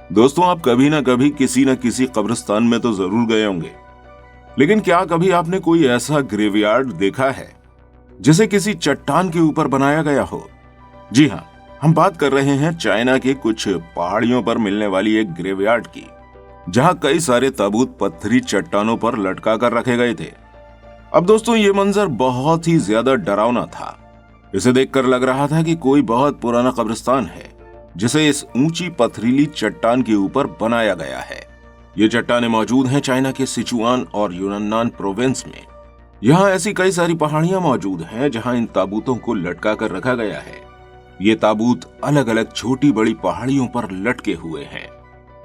दोस्तों, आप कभी ना कभी किसी न किसी कब्रिस्तान में तो जरूर गए होंगे, लेकिन क्या कभी आपने कोई ऐसा ग्रेवयार्ड देखा है जिसे किसी चट्टान के ऊपर बनाया गया हो? जी हाँ, हम बात कर रहे हैं चाइना के कुछ पहाड़ियों पर मिलने वाली एक ग्रेवयार्ड की, जहां कई सारे ताबूत पत्थरी चट्टानों पर लटका कर रखे गए थे। अब दोस्तों, ये मंजर बहुत ही ज्यादा डरावना था। इसे देखकर लग रहा था कि कोई बहुत पुराना कब्रिस्तान है जिसे इस ऊंची पथरीली चट्टान के ऊपर बनाया गया है। ये चट्टानें मौजूद हैं चाइना के सिचुआन और यूनान प्रोविंस में। यहाँ ऐसी कई सारी पहाड़ियां मौजूद हैं जहां इन ताबूतों को लटका कर रखा गया है। ये ताबूत अलग अलग छोटी बड़ी पहाड़ियों पर लटके हुए हैं।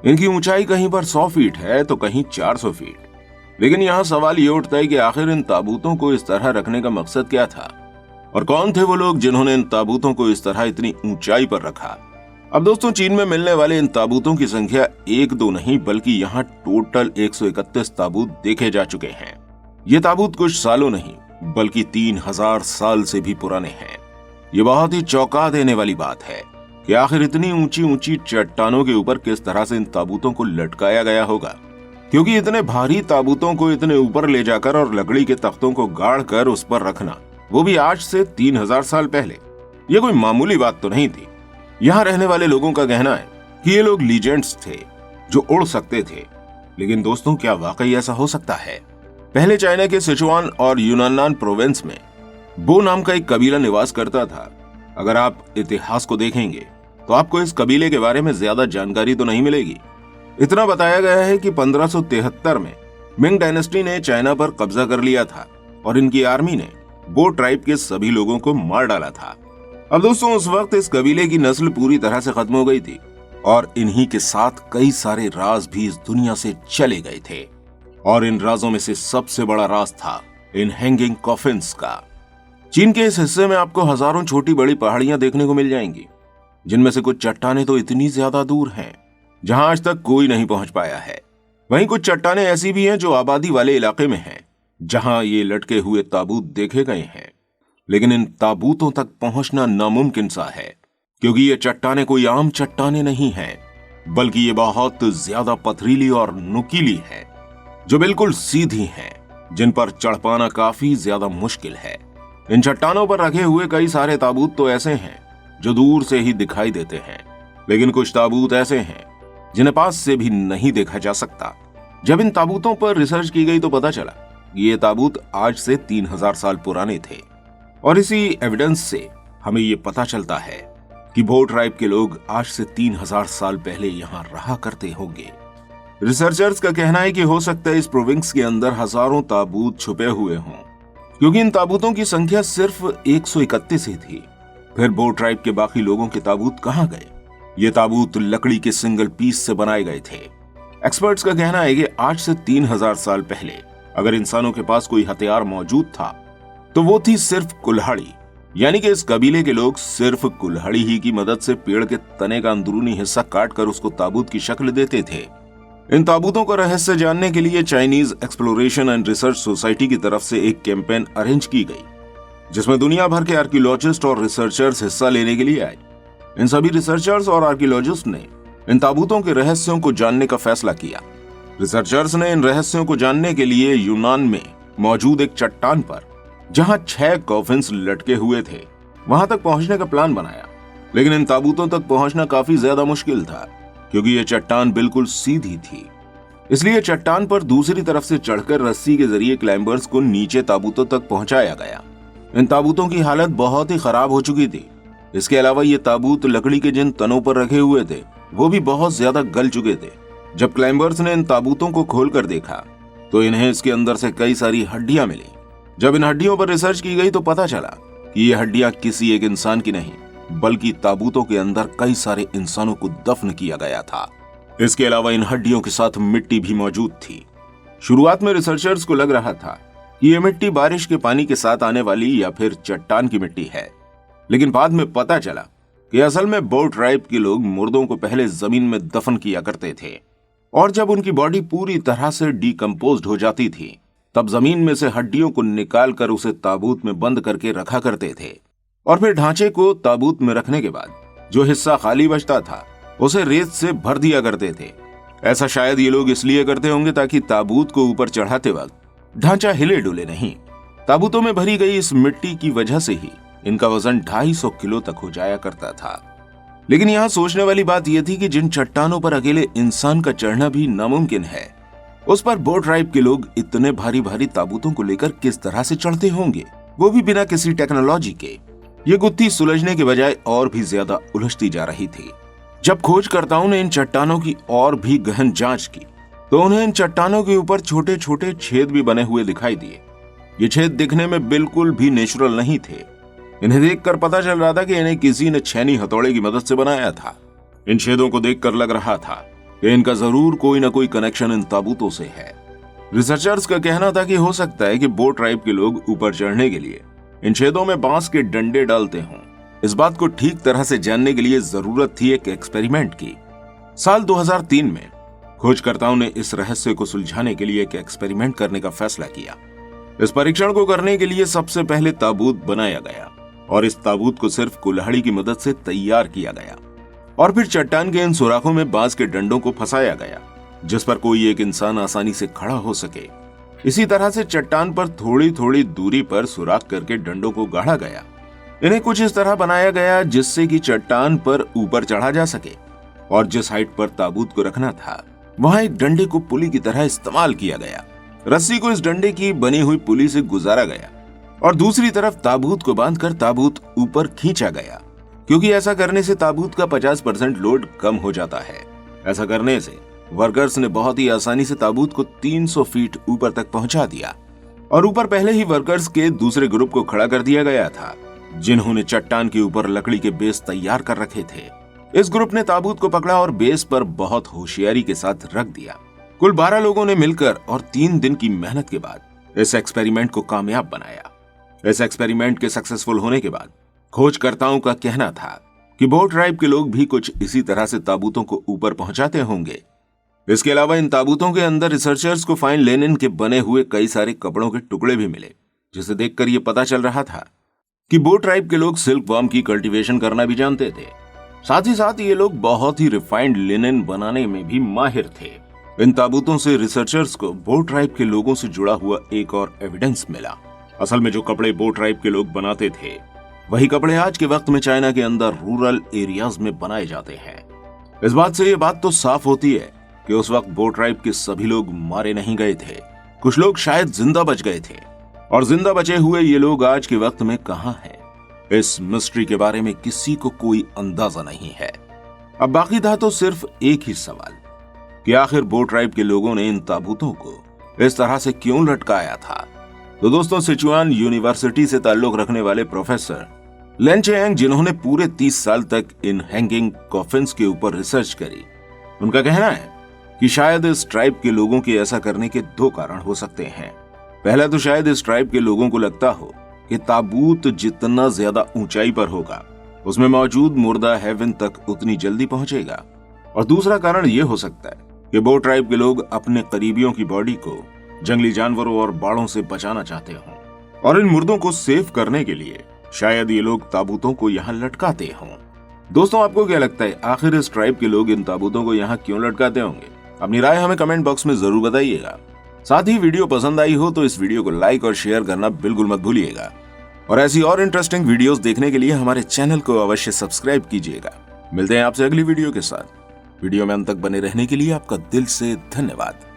इनकी ऊंचाई कहीं पर 100 फीट है तो कहीं 400 फीट। लेकिन यहाँ सवाल ये उठता है कि आखिर इन ताबूतों को इस तरह रखने का मकसद क्या था, और कौन थे वो लोग जिन्होंने इन ताबूतों को इस तरह इतनी ऊंचाई पर रखा। अब दोस्तों, चीन में मिलने वाले इन ताबूतों की संख्या 1-2 नहीं बल्कि यहाँ टोटल 131 ताबूत देखे जा चुके हैं। ये ताबूत कुछ सालों नहीं बल्कि 3000 साल से भी पुराने हैं। ये बहुत ही चौंका देने वाली बात है कि आखिर इतनी ऊंची ऊंची चट्टानों के ऊपर किस तरह से इन ताबूतों को लटकाया गया होगा, क्योंकि इतने भारी ताबूतों को इतने ऊपर ले जाकर और लकड़ी के तख्तों को गाड़ कर उस पर रखना, वो भी आज से 3000 साल पहले, ये कोई मामूली बात तो नहीं थी। यहाँ रहने वाले लोगों का कहना है कि ये लोग लीजेंड्स थे जो उड़ सकते थे। लेकिन दोस्तों, क्या वाकई ऐसा हो सकता है? पहले चाइना के सिचुआन और यूनान प्रोविंस में बो नाम का एक कबीला निवास करता था। अगर आप इतिहास को देखेंगे तो आपको इस कबीले के बारे में ज्यादा जानकारी तो नहीं मिलेगी। इतना बताया गया है कि 1573 में मिंग डायनेस्टी ने चाइना पर कब्जा कर लिया था और इनकी आर्मी ने बो ट्राइब के सभी लोगों को मार डाला था। अब दोस्तों, उस वक्त इस कबीले की नस्ल पूरी तरह से खत्म हो गई थी और इन्हीं के साथ कई सारे राज भी इस दुनिया से चले गए थे। और इन राजों में से सबसे बड़ा राज था इन हैंगिंग कॉफिन्स का। चीन के इस हिस्से में आपको हजारों छोटी बड़ी पहाड़ियां देखने को मिल जाएंगी, जिनमें से कुछ चट्टानें तो इतनी ज्यादा दूर हैं जहां आज तक कोई नहीं पहुंच पाया है। वहीं कुछ चट्टानें ऐसी भी हैं जो आबादी वाले इलाके में हैं, जहां ये लटके हुए ताबूत देखे गए हैं। लेकिन इन ताबूतों तक पहुंचना नामुमकिन सा है, क्योंकि ये चट्टानें कोई आम चट्टानें नहीं हैं, बल्कि ये बहुत ज्यादा पथरीली और नुकीली है, जो बिल्कुल सीधी हैं, जिन पर चढ़ पाना काफी ज्यादा मुश्किल है। इन चट्टानों पर रखे हुए कई सारे ताबूत तो ऐसे हैं जो दूर से ही दिखाई देते हैं, लेकिन कुछ ताबूत ऐसे हैं जिन्हें पास से भी नहीं देखा जा सकता। जब इन ताबूतों पर रिसर्च की गई तो पता चला कि ये ताबूत आज से 3000 साल पुराने थे। और इसी एविडेंस से हमें ये पता चलता है कि बो ट्राइब के लोग आज से 3000 साल पहले यहाँ रहा करते होंगे। रिसर्चर्स का कहना है कि हो सकता है इस प्रोविंस के अंदर हजारों ताबूत छुपे हुए हों, क्योंकि इन ताबूतों की संख्या सिर्फ 131 ही थी। फिर बो ट्राइब के बाकी लोगों के ताबूत कहाँ गए? ये ताबूत लकड़ी के सिंगल पीस से बनाए गए थे। एक्सपर्ट्स का कहना है कि आज से 3000 साल पहले अगर इंसानों के पास कोई हथियार मौजूद था तो वो थी सिर्फ कुल्हाड़ी, यानी कि इस कबीले के लोग सिर्फ कुल्हाड़ी ही की मदद से पेड़ के तने का अंदरूनी हिस्सा काटकर उसको ताबूत की शक्ल देते थे। इन ताबूतों का रहस्य जानने के लिए Chinese exploration and research society की तरफ से एक कैंपेन अरेंज की गई, जिसमें दुनिया भर के आर्कियोलॉजिस्ट और रिसर्चर्स हिस्सा लेने के लिए आए। इन सभी रिसर्चर्स और आर्कियोलॉजिस्ट ने इन ताबूतों के रहस्यों को जानने का फैसला किया। रिसर्चर्स ने इन रहस्यों को जानने के लिए यूनान में मौजूद एक चट्टान पर, जहां 6 कॉफिन्स लटके हुए थे, वहां तक पहुंचने का प्लान बनाया। लेकिन इन ताबूतों तक पहुंचना काफी ज्यादा मुश्किल था, क्योंकि यह चट्टान बिल्कुल सीधी थी। इसलिए चट्टान पर दूसरी तरफ से चढ़कर रस्सी के जरिए क्लाइंबर्स को नीचे ताबूतों तक पहुंचाया गया। इन ताबूतों की हालत बहुत ही खराब हो चुकी थी। इसके अलावा ये ताबूत लकड़ी के जिन तनों पर रखे हुए थे वो भी बहुत ज्यादा गल चुके थे। जब क्लाइंबर्स ने इन ताबूतों को खोलकर देखा तो इन्हें इसके अंदर से कई सारी हड्डियां मिली। जब इन हड्डियों पर रिसर्च की गई तो पता चला कि ये हड्डियां किसी एक इंसान की नहीं बल्कि ताबूतों के अंदर कई सारे इंसानों को दफन किया गया था। इसके अलावा इन हड्डियों के साथ मिट्टी भी मौजूद थी। शुरुआत में रिसर्चर्स को लग रहा था कि ये मिट्टी बारिश के पानी के साथ आने वाली या फिर चट्टान की मिट्टी है, लेकिन बाद में पता चला कि असल में बो ट्राइब के लोग मुर्दों को पहले जमीन में दफन किया करते थे और जब उनकी बॉडी पूरी तरह से डिकम्पोज्ड हो जाती थी तब जमीन में से हड्डियों को निकालकर उसे ताबूत में बंद करके रखा करते थे। और फिर ढांचे को ताबूत में रखने के बाद जो हिस्सा खाली बचता था उसे रेत से भर दिया करते थे। ऐसा शायद ये लोग इसलिए करते होंगे ताकि ताबूत को ऊपर चढ़ाते वक्त ढांचा हिले डुले नहीं। ताबूतों में भरी गई इस मिट्टी की वजह से ही इनका वजन 250 किलो तक हो जाया करता था। लेकिन यहाँ सोचने वाली बात यह थी कि जिन चट्टानों पर अकेले इंसान का चढ़ना भी नामुमकिन है, उस पर बो ट्राइब के लोग इतने भारी भारी ताबूतों को लेकर किस तरह से चढ़ते होंगे, वो भी बिना किसी टेक्नोलॉजी के। ये गुत्थी सुलझने के बजाय और भी ज्यादा उलझती जा रही थी। जब खोजकर्ताओं ने इन चट्टानों की और भी गहन जांच की तो उन्हें इन चट्टानों के ऊपर छोटे छोटे छेद भी बने हुए दिखाई दिए। ये छेद दिखने में बिल्कुल भी नेचुरल नहीं थे। इन्हें देखकर पता चल रहा था कि इन्हें किसी ने छेनी हथौड़े की मदद से बनाया था। इन छेदों को देखकर लग रहा था कि इनका जरूर कोई ना कोई कनेक्शन इन ताबूतों से है। रिसर्चर्स का कहना था कि हो सकता है कि बो ट्राइब के लोग ऊपर चढ़ने के लिए इन छेदों में बांस के डंडे डालते हों। इस बात को ठीक तरह से जानने के लिए जरूरत थी एक एक्सपेरिमेंट की। साल 2003 में खोजकर्ताओं ने इस रहस्य को सुलझाने के लिए एक एक्सपेरिमेंट करने का फैसला किया। इस परीक्षण को करने के लिए सबसे पहले ताबूत बनाया गया और इस ताबूत को सिर्फ कुल्हाड़ी की मदद से तैयार किया गया और फिर चट्टान के इन सुराखों में बांस के डंडों को फंसाया गया जिस पर कोई एक इंसान आसानी से खड़ा हो सके। इसी तरह से चट्टान पर थोड़ी थोड़ी दूरी पर सुराख करके डंडों को गाड़ा गया। इन्हें कुछ इस तरह बनाया गया जिससे कि चट्टान पर ऊपर चढ़ा जा सके और जिस हाइट पर ताबूत को रखना था वहां एक डंडे को पुली की तरह इस्तेमाल किया गया। रस्सी को इस डंडे की बनी हुई पुली से गुजारा गया और दूसरी तरफ ताबूत को बांधकर ताबूत ऊपर खींचा गया, क्योंकि ऐसा करने से ताबूत का 50% लोड कम हो जाता है। ऐसा करने से वर्कर्स ने बहुत ही आसानी से ताबूत को 300 फीट ऊपर तक पहुंचा दिया और ऊपर पहले ही वर्कर्स के दूसरे ग्रुप को खड़ा कर दिया गया था जिन्होंने चट्टान के ऊपर लकड़ी के बेस तैयार कर रखे थे। इस ग्रुप ने ताबूत को पकड़ा और बेस पर बहुत होशियारी के साथ रख दिया। कुल 12 लोगों ने मिलकर और 3 दिन की मेहनत के बाद इस एक्सपेरिमेंट को कामयाब बनाया। इस एक्सपेरिमेंट के सक्सेसफुल होने के बाद खोजकर्ताओं का कहना था कि बो ट्राइब के लोग भी कुछ इसी तरह से ताबूतों को ऊपर पहुंचाते होंगे। इसके अलावा इन ताबूतों के अंदर रिसर्चर्स को फाइन लिनेन के बने हुए कई सारे कपड़ों के टुकड़े भी मिले, जिसे देखकर यह पता चल रहा था कि बो ट्राइब के लोग सिल्क वर्म की कल्टीवेशन करना भी जानते थे। साथ ही साथ ये लोग बहुत ही रिफाइंड लिनेन बनाने में भी माहिर थे। इन ताबूतों से रिसर्चर्स को बो ट्राइब के लोगों से जुड़ा हुआ एक और एविडेंस मिला। असल में जो कपड़े बो ट्राइब के लोग बनाते थे वही कपड़े आज के वक्त में चाइना के अंदर रूरल एरियाज में बनाए जाते हैं। इस बात से ये बात तो साफ होती है कि उस वक्त बो ट्राइब के सभी लोग मारे नहीं गए थे। कुछ लोग शायद जिंदा बच गए थे और जिंदा बचे हुए ये लोग आज के वक्त में कहां हैं, इस मिस्ट्री के बारे में किसी को कोई अंदाजा नहीं है। अब बाकी था तो सिर्फ एक ही सवाल कि आखिर बो ट्राइब के लोगों ने इन ताबूतों को इस तरह से क्यों लटकाया था। तो दोस्तों, सिचुआन यूनिवर्सिटी से ताल्लुक रखने वाले प्रोफेसर लेन चेयांग, जिन्होंने पूरे 30 साल तक इन हैंगिंग कॉफिन्स के ऊपर रिसर्च करी, उनका कहना है कि शायद इस ट्राइब के लोगों के ऐसा करने के 2 कारण हो सकते हैं। पहला तो शायद इस ट्राइब के लोगों को लगता हो कि ताबूत जितना ज्यादा ऊंचाई पर होगा उसमें मौजूद मुर्दा हेवन तक उतनी जल्दी पहुंचेगा। और दूसरा कारण यह हो सकता है कि बो ट्राइब के लोग अपने करीबियों की बॉडी को जंगली जानवरों और बाड़ों से बचाना चाहते हों और इन मुर्दों को सेव करने के लिए शायद ये लोग ताबूतों को यहाँ लटकाते हों। दोस्तों, आपको क्या लगता है आखिर इस ट्राइब के लोग इन ताबूतों को यहाँ क्यों लटकाते होंगे? अपनी राय हमें कमेंट बॉक्स में जरूर बताइएगा। साथ ही वीडियो पसंद आई हो तो इस वीडियो को लाइक और शेयर करना बिल्कुल मत भूलिएगा और ऐसी और इंटरेस्टिंग वीडियोस देखने के लिए हमारे चैनल को अवश्य सब्सक्राइब कीजिएगा। मिलते हैं आपसे अगली वीडियो के साथ। वीडियो में अंत तक बने रहने के लिए आपका दिल से धन्यवाद।